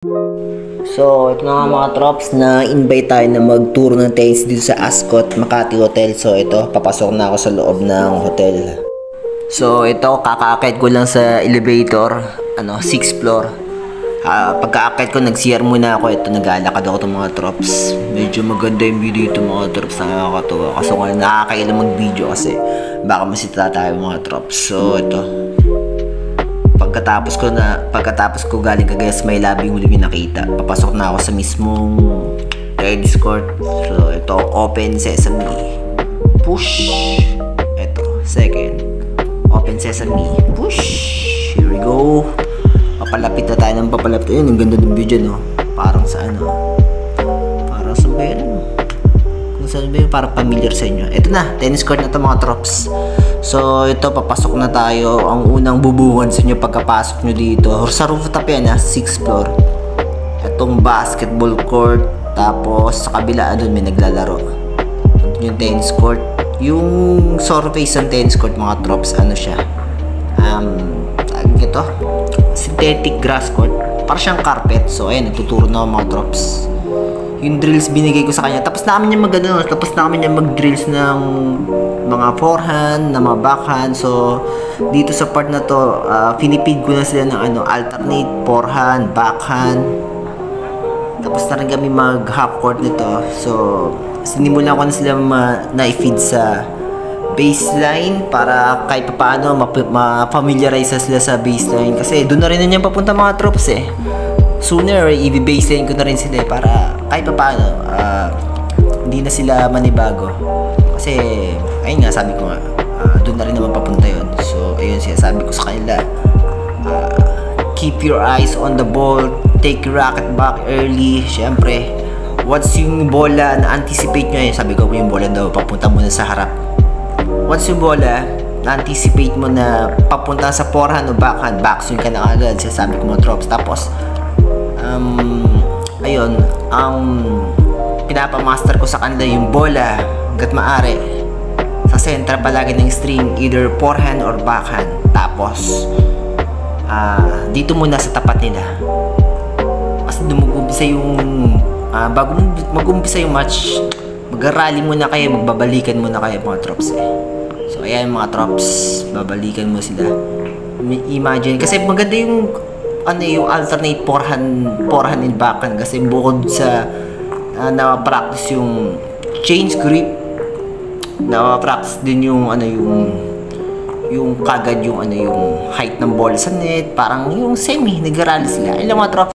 So, ito na nga mga trops, na invite tayo na mag-tour ng tennis dito sa Ascot Makati Hotel. So, ito, papasok na ako sa loob ng hotel. So, ito, kakaakit ko lang sa elevator, 6th floor. Pagka-akit ko, nag-CR muna ako. Ito, nag-alakad ako itong mga trops. Medyo maganda yung video dito mga trops, nakakatuwa. Kaso nga, nakakailang mag-video kasi baka masita tayo mga trops. So, ito. Pagkatapos ko galing Cagayan may labing huli nakita. Papasok na ako sa mismong tennis court. So, ito, open sesame. Push. Ito, second. Open sesame. Push. Here we go. Papalapit na tayo ng papalapit. Ayun, ang ganda ng video, no? Parang sa parang sa ba yun? Kung saan ba yun? Parang familiar sa inyo. Ito na, tennis court na ito mga trops. So, ito, papasok na tayo. Ang unang bubungan sa inyo pagkapasok nyo dito. Sa rooftop yan, 6th floor. Itong basketball court. Tapos, sa kabila, doon may naglalaro. Ito yung tennis court. Yung surface ng tennis court, mga trops, siya? Ito, synthetic grass court. Parang siyang carpet. So, ayan, nagtuturo na ako mga drops. Yung drills binigay ko sa kanya. Tapos na kami niya mag-drills ng mga forehand, ng mga backhand. So, dito sa part na to, pinipid ko na sila ng alternate, forehand, backhand. Tapos na rin kami mag-half court nito. So, sinimulan ko na sila na-feed sa baseline para kahit paano ma-familiarize sila sa baseline. Kasi doon na rin niya papunta mga troops eh. Sooner, i-baseline ko na rin sila para kahit paano hindi na sila manibago. Kasi, ayun nga, sabi ko nga, doon na rin naman papunta yun. So, ayun siya, sabi ko sa kanila, keep your eyes on the ball, take your racket back early. Siyempre, once yung bola na-anticipate nyo, sabi ko yung bola daw, papunta muna sa harap. Once yung bola, na-anticipate mo na papunta sa forehand o backhand, backswing ka na agad, sabi ko mga drops. Tapos, ayun, ang pinapamaster ko sa kanila yung bola, hanggat maaari, sa center palagi ng string, either forehand or backhand. Tapos, dito muna sa tapat nila. Kasi mag-umpisa yung, bago mag-umpisa yung match, mag-rally muna kayo, magbabalikan muna kayo mga drops eh. So, ayan mga drops, babalikan mo sila. Imagine, kasi maganda yung yung alternate forehand and backhand kasi bukod sa na-practice yung change grip, na-practice din yung yung kagad yung yung height ng ball sa net, parang yung semi nag-rally sila. Ayun mga tropa.